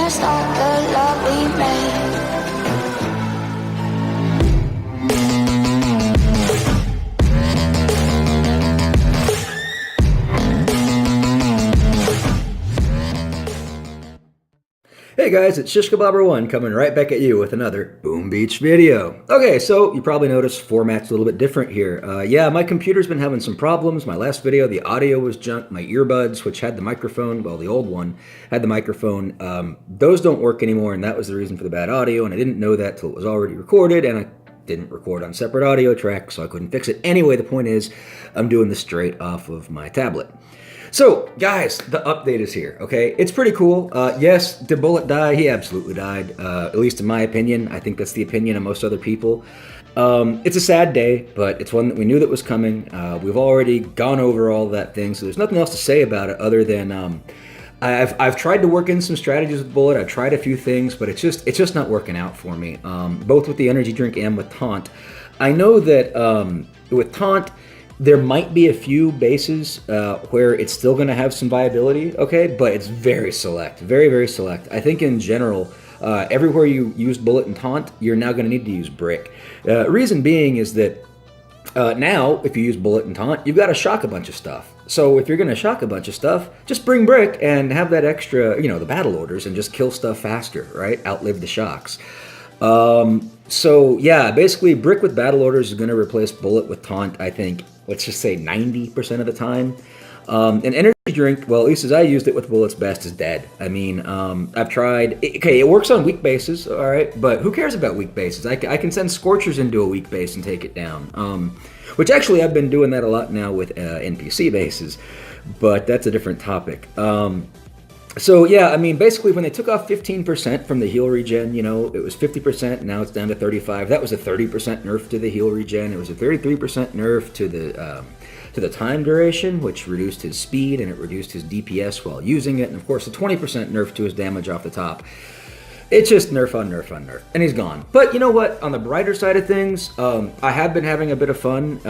just like the love we made. Hey guys, it's ShishKebabber1 coming right back at you with another Boom Beach video. Okay, so you probably noticed format's a little bit different here. Yeah, my computer's been having some problems. My last video, the audio was junk. My earbuds, which had the microphone, well, the old one had the microphone, those don't work anymore, and that was the reason for the bad audio, and I didn't know that till it was already recorded, and I didn't record on separate audio tracks, so I couldn't fix it. Anyway, the point is, I'm doing this straight off of my tablet. So, guys, the update is here, okay? It's pretty cool. Yes, did Bullit die? He absolutely died, at least in my opinion. I think that's the opinion of most other people. It's a sad day, but it's one that we knew that was coming. We've already gone over all that thing, so there's nothing else to say about it other than I've tried to work in some strategies with Bullit. I've tried a few things, but it's just not working out for me, both with the energy drink and with Taunt. I know that with Taunt, there might be a few bases where it's still going to have some viability, okay? But it's very select, very, very select. I think in general, everywhere you use Bullit and Taunt, you're now going to need to use Brick. Reason being is that now, if you use Bullit and Taunt, you've got to shock a bunch of stuff. So if you're going to shock a bunch of stuff, just bring Brick and have that extra, you know, the battle orders and just kill stuff faster, right? Outlive the shocks. So yeah, basically Brick with battle orders is going to replace Bullit with Taunt, I think, let's just say 90% of the time. An energy drink, well, at least as I used it with Bullit's best, is dead. I mean, I've tried, okay, it works on weak bases, all right, but who cares about weak bases? I can send Scorchers into a weak base and take it down, which actually I've been doing that a lot now with NPC bases, but that's a different topic. So yeah, I mean, basically when they took off 15% from the heal regen, you know, it was 50%, now it's down to 35. That was a 30% nerf to the heal regen. It was a 33% nerf to the time duration, which reduced his speed and it reduced his DPS while using it. And of course, a 20% nerf to his damage off the top. It's just nerf on nerf on nerf, and he's gone. But you know what? On the brighter side of things, I have been having a bit of fun.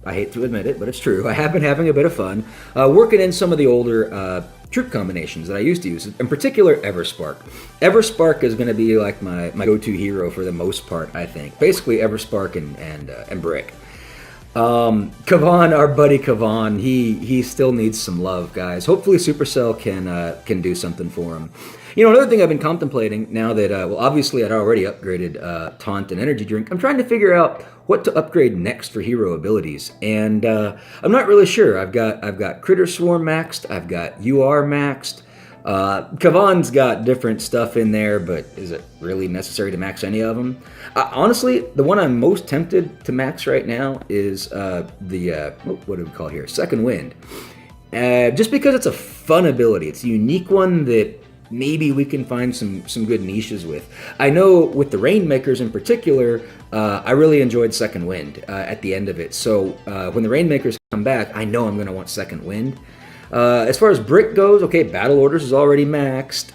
I hate to admit it, but it's true. I have been having a bit of fun working in some of the older troop combinations that I used to use, in particular Everspark. Everspark is going to be like my go-to hero for the most part, I think. Basically Everspark and Brick. Kavan, our buddy Kavan, he still needs some love, guys. Hopefully Supercell can do something for him. You know, another thing I've been contemplating now that, well, obviously I'd already upgraded Taunt and Energy Drink, I'm trying to figure out what to upgrade next for hero abilities, and I'm not really sure. I've got Critter Swarm maxed, I've got UR maxed. Kavan's got different stuff in there, but is it really necessary to max any of them? Honestly, the one I'm most tempted to max right now is what do we call it here? Second Wind. Just because it's a fun ability. It's a unique one that maybe we can find some good niches with. I know with the Rainmakers in particular, I really enjoyed Second Wind at the end of it. So when the Rainmakers come back, I know I'm going to want Second Wind. As far as Brick goes, okay, Battle Orders is already maxed.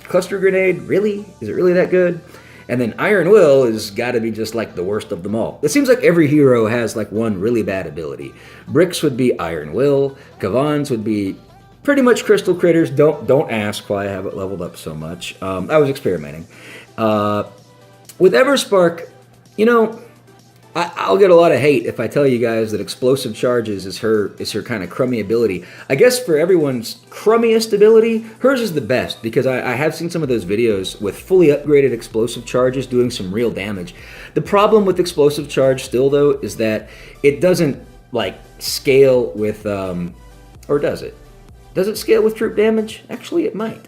Cluster Grenade, really? Is it really that good? And then Iron Will has got to be just like the worst of them all. It seems like every hero has like one really bad ability. Brick's would be Iron Will. Kavan's would be pretty much Crystal Critters. Don't ask why I have it leveled up so much. I was experimenting. With Everspark, you know, I'll get a lot of hate if I tell you guys that Explosive Charges is her kind of crummy ability. I guess for everyone's crummiest ability, hers is the best, because I have seen some of those videos with fully upgraded Explosive Charges doing some real damage. The problem with Explosive Charge still, though, is that it doesn't, like, scale with, or does it? Does it scale with troop damage? Actually, it might.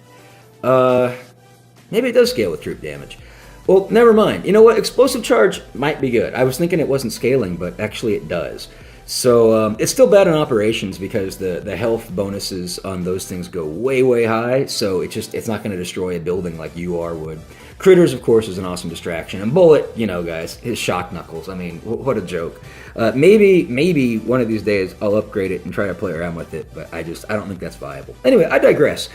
Maybe it does scale with troop damage. Well, never mind. You know what? Explosive Charge might be good. I was thinking it wasn't scaling, but actually it does. So it's still bad in operations because the health bonuses on those things go way, way high. So it's not going to destroy a building like UR would. Critters, of course, is an awesome distraction. And Bullit, you know, guys, his shock knuckles. I mean, what a joke. Maybe one of these days I'll upgrade it and try to play around with it, but I don't think that's viable. Anyway, I digress.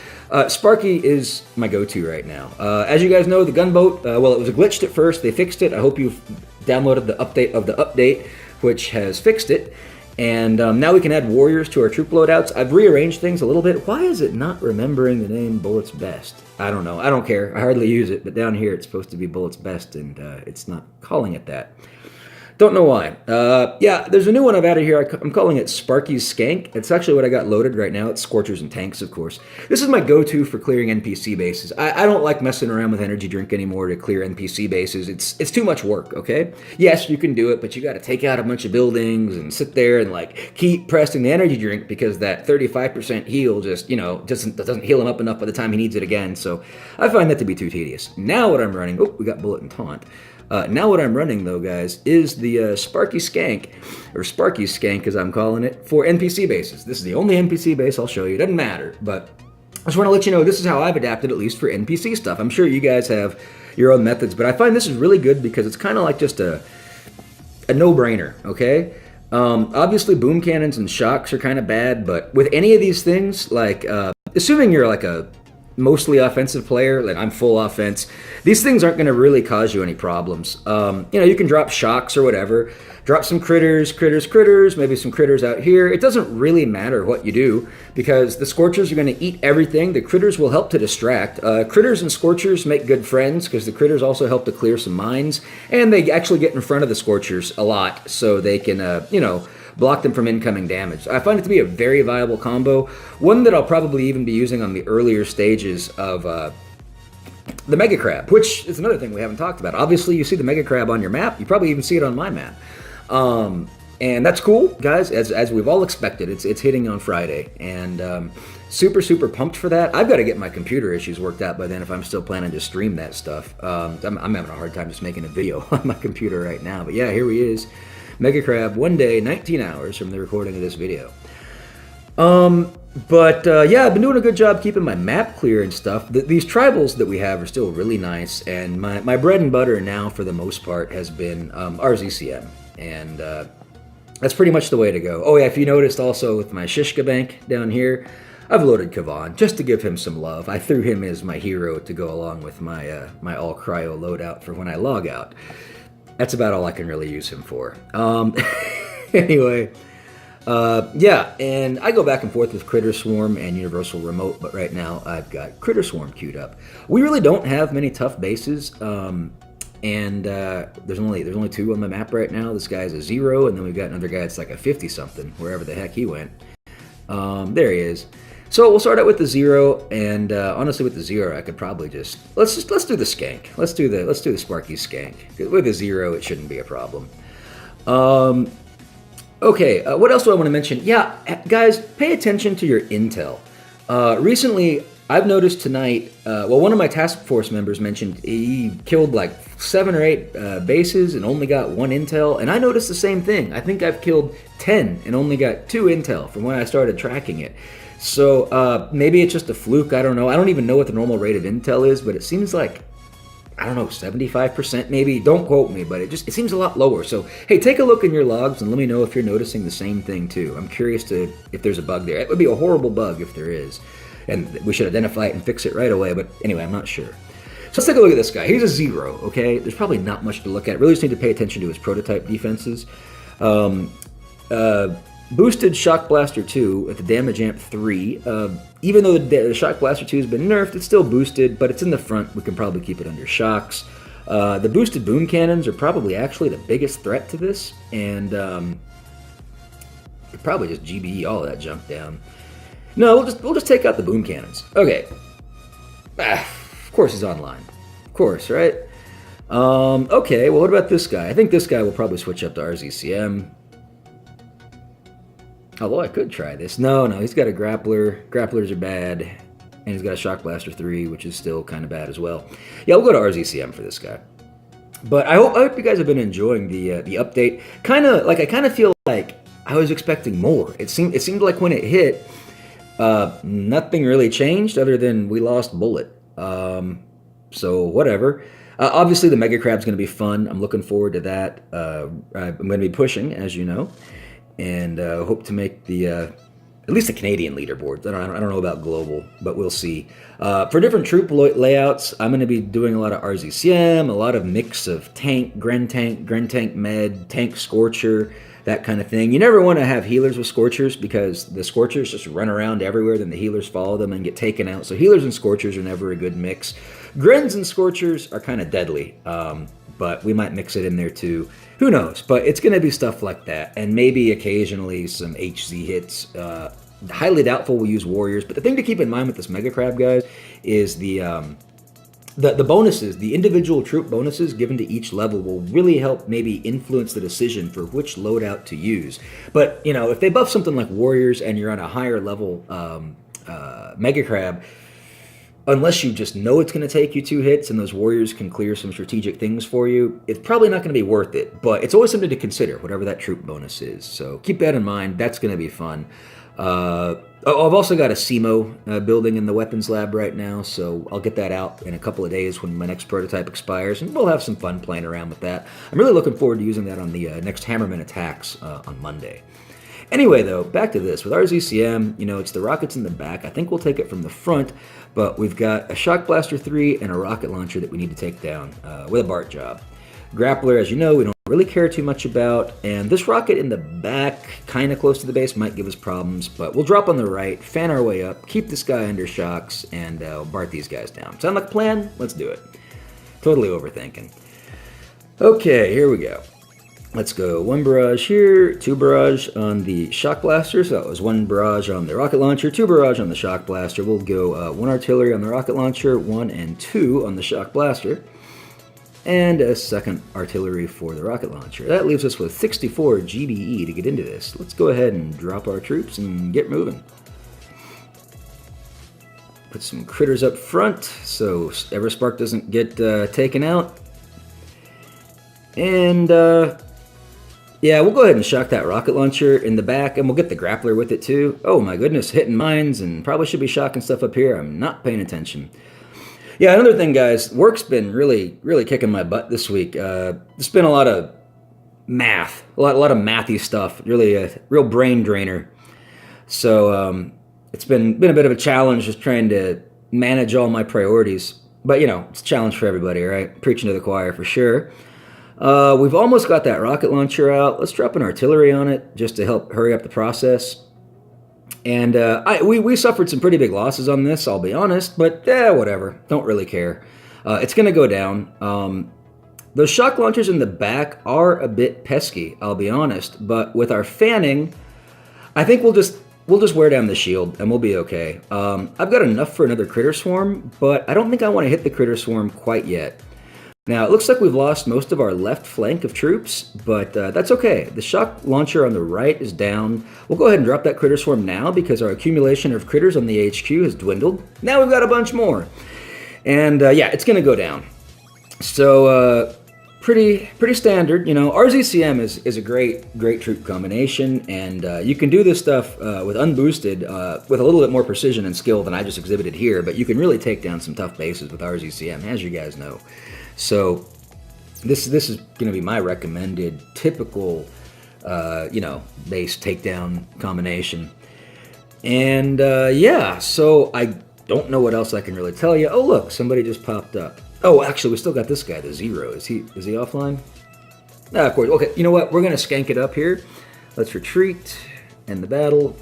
Sparky is my go-to right now. As you guys know, the gunboat, well, it was glitched at first. They fixed it. I hope you've downloaded the update of the update, which has fixed it. And now we can add warriors to our troop loadouts. I've rearranged things a little bit. Why is it not remembering the name Bullet's Best? I don't know. I don't care. I hardly use it, but down here it's supposed to be Bullet's Best, and it's not calling it that. Don't know why. Yeah, there's a new one I've added here. I'm calling it Sparky's Skank. It's actually what I got loaded right now. It's Scorchers and Tanks, of course. This is my go-to for clearing NPC bases. I don't like messing around with energy drink anymore to clear NPC bases. It's too much work, okay? Yes, you can do it, but you got to take out a bunch of buildings and sit there and like keep pressing the energy drink because that 35% heal just, doesn't heal him up enough by the time he needs it again. So I find that to be too tedious. Now what I'm running, we got Bullet and Taunt. Now what I'm running, though, guys, is the Sparky Skank, or Sparky's Skank, as I'm calling it, for NPC bases. This is the only NPC base I'll show you. It doesn't matter, but I just want to let you know this is how I've adapted, at least for NPC stuff. I'm sure you guys have your own methods, but I find this is really good because it's kind of like just a no-brainer, okay? Obviously, boom cannons and shocks are kind of bad, but with any of these things, like, assuming you're like a mostly offensive player, like I'm full offense, these things aren't going to really cause you any problems. You can drop shocks or whatever, drop some critters, maybe some critters out here. It doesn't really matter what you do because the Scorchers are going to eat everything. The critters will help to distract. Critters and Scorchers make good friends because the critters also help to clear some mines, and they actually get in front of the Scorchers a lot so they can, block them from incoming damage. I find it to be a very viable combo, one that I'll probably even be using on the earlier stages of the Mega Crab, which is another thing we haven't talked about. Obviously, you see the Mega Crab on your map. You probably even see it on my map. And that's cool, guys, as we've all expected. It's hitting on Friday, and super pumped for that. I've got to get my computer issues worked out by then if I'm still planning to stream that stuff. I'm having a hard time just making a video on my computer right now, but yeah, here he is. Mega Crab, 1 day, 19 hours from the recording of this video. Yeah, I've been doing a good job keeping my map clear and stuff. These tribals that we have are still really nice, and my bread and butter now, for the most part, has been RZCM, and that's pretty much the way to go. Oh yeah, if you noticed also with my Shishka bank down here, I've loaded Kavan just to give him some love. I threw him as my hero to go along with my my all cryo loadout for when I log out. That's about all I can really use him for. Anyway, yeah, and I go back and forth with Critter Swarm and Universal Remote, but right now I've got Critter Swarm queued up. We really don't have many tough bases, and there's only 2 on the map right now. This guy's a 0, and then we've got another guy that's like a 50-something, wherever the heck he went. There he is. So we'll start out with the 0, and honestly, with the 0, I could probably let's do the Skank. Let's do the Sparky Skank. With a 0, it shouldn't be a problem. Okay, what else do I want to mention? Yeah, guys, pay attention to your intel. Recently, I've noticed tonight. One of my task force members mentioned he killed like 7 or 8 bases and only got 1 intel, and I noticed the same thing. I think I've killed 10 and only got 2 intel from when I started tracking it. So maybe it's just a fluke. I don't know. I don't even know what the normal rate of intel is, but it seems like, I don't know, 75% maybe. Don't quote me, but it seems a lot lower. So hey, take a look in your logs and let me know if you're noticing the same thing too. I'm curious if there's a bug there. It would be a horrible bug if there is, and we should identify it and fix it right away. But anyway, I'm not sure. So let's take a look at this guy. He's a 0. Okay, there's probably not much to look at. Really just need to pay attention to his prototype defenses. Boosted Shock Blaster 2 at the damage amp 3. Even though the Shock Blaster 2 has been nerfed, it's still boosted, but it's in the front. We can probably keep it under shocks. The boosted boom cannons are probably actually the biggest threat to this, and probably just GBE all of that junk down. No, we'll just take out the boom cannons. Okay. Of course he's online. Of course, right? Okay, well, what about this guy? I think this guy will probably switch up to RZCM. Although I could try this. No, he's got a grappler. Grapplers are bad. And he's got a Shock Blaster 3, which is still kind of bad as well. Yeah, we'll go to RZCM for this guy. But I hope you guys have been enjoying the update. I kind of feel like I was expecting more. It seemed like when it hit, nothing really changed other than we lost Bullit. So whatever. Obviously, the Mega Crab's going to be fun. I'm looking forward to that. I'm going to be pushing, as you know. And hope to make at least the Canadian leaderboard. I don't know about global, but we'll see. For different troop layouts, I'm going to be doing a lot of RZCM, a lot of mix of tank, Gren tank, Med, tank Scorcher, that kind of thing. You never want to have healers with Scorchers because the Scorchers just run around everywhere, then the healers follow them and get taken out. So healers and Scorchers are never a good mix. Grins and Scorchers are kind of deadly, but we might mix it in there too. Who knows? But it's going to be stuff like that, and maybe occasionally some HZ hits. Highly doubtful we'll use Warriors, but the thing to keep in mind with this Mega Crab, guys, is the bonuses, the individual troop bonuses given to each level will really help maybe influence the decision for which loadout to use. But, you know, if they buff something like Warriors and you're on a higher level Mega Crab, unless you just know it's going to take you 2 hits and those Warriors can clear some strategic things for you, it's probably not going to be worth it. But it's always something to consider, whatever that troop bonus is. So keep that in mind. That's going to be fun. I've also got a CMO building in the weapons lab right now, so I'll get that out in a couple of days when my next prototype expires, and we'll have some fun playing around with that. I'm really looking forward to using that on the next Hammerman attacks on Monday. Anyway, though, back to this. With our ZCM, you know, it's the rockets in the back. I think we'll take it from the front, but we've got a Shock Blaster 3 and a rocket launcher that we need to take down with a BART job. Grappler, as you know, we don't really care too much about, and this rocket in the back, kind of close to the base, might give us problems, but we'll drop on the right, fan our way up, keep this guy under shocks, and BART these guys down. Sound like a plan? Let's do it. Totally overthinking. Okay, here we go. Let's go 1 barrage here, 2 barrage on the Shock Blaster, so that was 1 barrage on the rocket launcher, 2 barrage on the Shock Blaster. We'll go 1 artillery on the rocket launcher, 1 and 2 on the Shock Blaster, and a 2nd artillery for the rocket launcher. That leaves us with 64 GBE to get into this. Let's go ahead and drop our troops and get moving. Put some critters up front so Everspark doesn't get taken out. And yeah, we'll go ahead and shock that rocket launcher in the back, and we'll get the grappler with it too. Oh my goodness, hitting mines, and probably should be shocking stuff up here. I'm not paying attention. Yeah, another thing, guys, work's been really kicking my butt this week. There's been a lot of math, a lot of mathy stuff, really a real brain drainer. So it's been a bit of a challenge just trying to manage all my priorities. But, you know, it's a challenge for everybody, right? Preaching to the choir for sure. We've almost got that rocket launcher out. Let's drop an artillery on it just to help hurry up the process. And we suffered some pretty big losses on this, I'll be honest, but whatever. Don't really care. It's going to go down. Those shock launchers in the back are a bit pesky, I'll be honest, but with our fanning, I think we'll just wear down the shield and we'll be okay. I've got enough for another critter swarm, but I don't think I want to hit the critter swarm quite yet. Now, it looks like we've lost most of our left flank of troops, but that's okay. The shock launcher on the right is down. We'll go ahead and drop that critter swarm now because our accumulation of critters on the HQ has dwindled. Now we've got a bunch more. And yeah, it's going to go down. So pretty standard. You know, RZCM is a great troop combination, and you can do this stuff with unboosted, with a little bit more precision and skill than I just exhibited here, but you can really take down some tough bases with RZCM, as you guys know. So this is going to be my recommended typical, you know, base takedown combination. And yeah, so I don't know what else I can really tell you. Oh, look, somebody just popped up. Oh, actually, we still got this guy, the Zero. Is he offline? No, of course. Okay, you know what? We're going to skank it up here. Let's retreat, end the battle.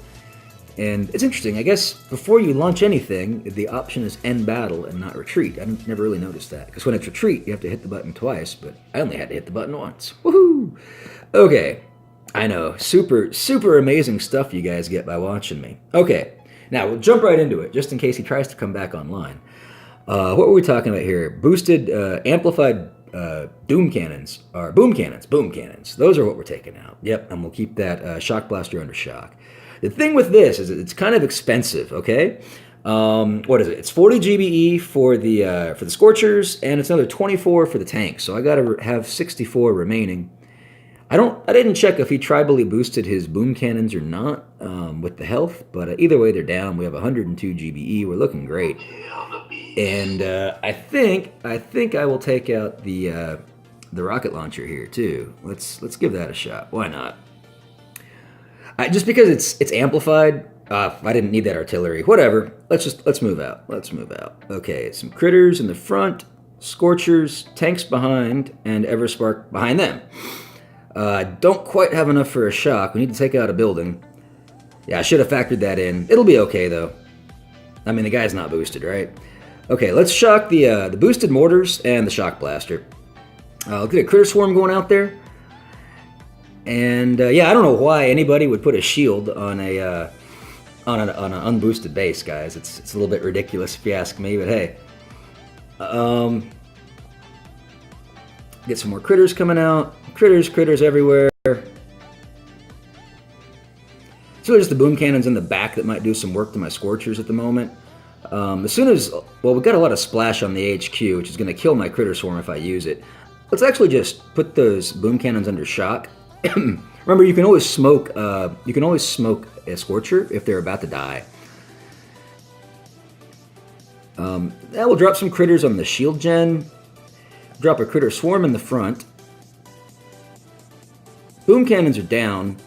And it's interesting, I guess before you launch anything, the option is end battle and not retreat. I never really noticed that, because when it's retreat, you have to hit the button twice, but I only had to hit the button once. Woohoo! Okay, I know, super amazing stuff you guys get by watching me. Okay, now we'll jump right into it, just in case he tries to come back online. What were we talking about here? Boosted, amplified doom cannons, or boom cannons. Those are what we're taking out. Yep, and we'll keep that shock blaster under shock. The thing with this is it's kind of expensive, okay? What is it? It's 40 GBE for the Scorchers, and it's another 24 for the tanks. So I got to have 64 remaining. I didn't check if he tribally boosted his boom cannons or not with the health, but either way they're down. We have 102 GBE. We're looking great. And I think I will take out the rocket launcher here too. Let's give that a shot. Why not? Just because it's amplified, I didn't need that artillery. Whatever. Let's move out. Okay, some critters in the front, Scorchers, tanks behind, and Everspark behind them. Don't quite have enough for a shock. We need to take out a building. Yeah, I should have factored that in. It'll be okay, though. I mean, the guy's not boosted, right? Okay, let's shock the boosted mortars and the shock blaster. Look at a critter swarm going out there. And, yeah, I don't know why anybody would put a shield on an unboosted base, guys. It's a little bit ridiculous if you ask me, but hey. Get some more critters coming out. Critters everywhere. It's really just the boom cannons in the back that might do some work to my Scorchers at the moment. As soon as, well, we've got a lot of splash on the HQ, which is going to kill my critter swarm if I use it. Let's actually just put those boom cannons under shock. Remember, you can always smoke. You can always smoke a Scorcher if they're about to die. That will drop some critters on the shield gen. Drop a critter swarm in the front. Boom cannons are down.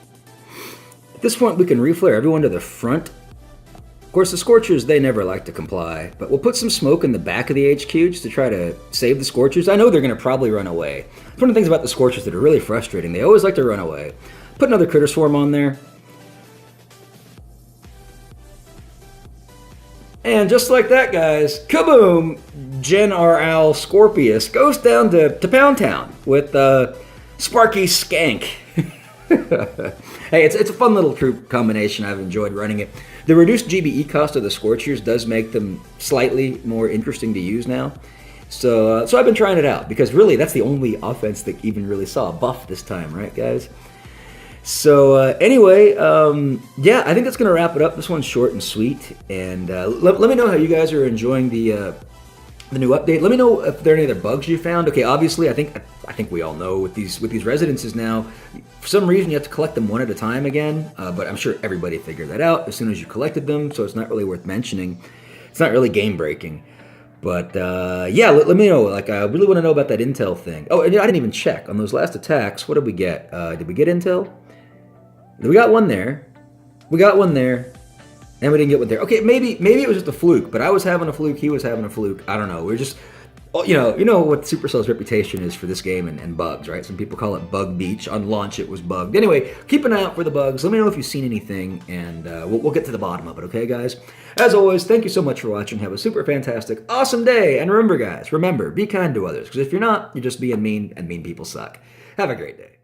At this point, we can reflare everyone to the front. Of course, the Scorchers, they never like to comply, but we'll put some smoke in the back of the HQ just to try to save the Scorchers. I know they're going to probably run away. It's one of the things about the Scorchers that are really frustrating. They always like to run away. Put another critter swarm on there. And just like that, guys, kaboom! Gen R. Owl Scorpius goes down to Pound Town with Sparky Skank. Hey, it's a fun little troop combination. I've enjoyed running it. The reduced GBE cost of the Scorchers does make them slightly more interesting to use now. So I've been trying it out because really that's the only offense that even really saw a buff this time, right, guys? So anyway, yeah, I think that's going to wrap it up. This one's short and sweet. And let me know how you guys are enjoying the new update. Let me know if there are any other bugs you found. Okay, obviously, I think we all know with these residences now, for some reason you have to collect them one at a time again. But I'm sure everybody figured that out as soon as you collected them, so it's not really worth mentioning. It's not really game breaking. But yeah, let me know. Like, I really want to know about that intel thing. Oh, and I didn't even check on those last attacks. What did we get? Did we get intel? We got one there. We got one there. And we didn't get one there. Okay, maybe it was just a fluke, but I was having a fluke, he was having a fluke. I don't know. We're just, you know what Supercell's reputation is for this game and bugs, right? Some people call it Bug Beach. On launch, it was bugged. Anyway, keep an eye out for the bugs. Let me know if you've seen anything, and we'll get to the bottom of it, okay, guys? As always, thank you so much for watching. Have a super fantastic, awesome day. And remember, guys, be kind to others, because if you're not, you're just being mean, and mean people suck. Have a great day.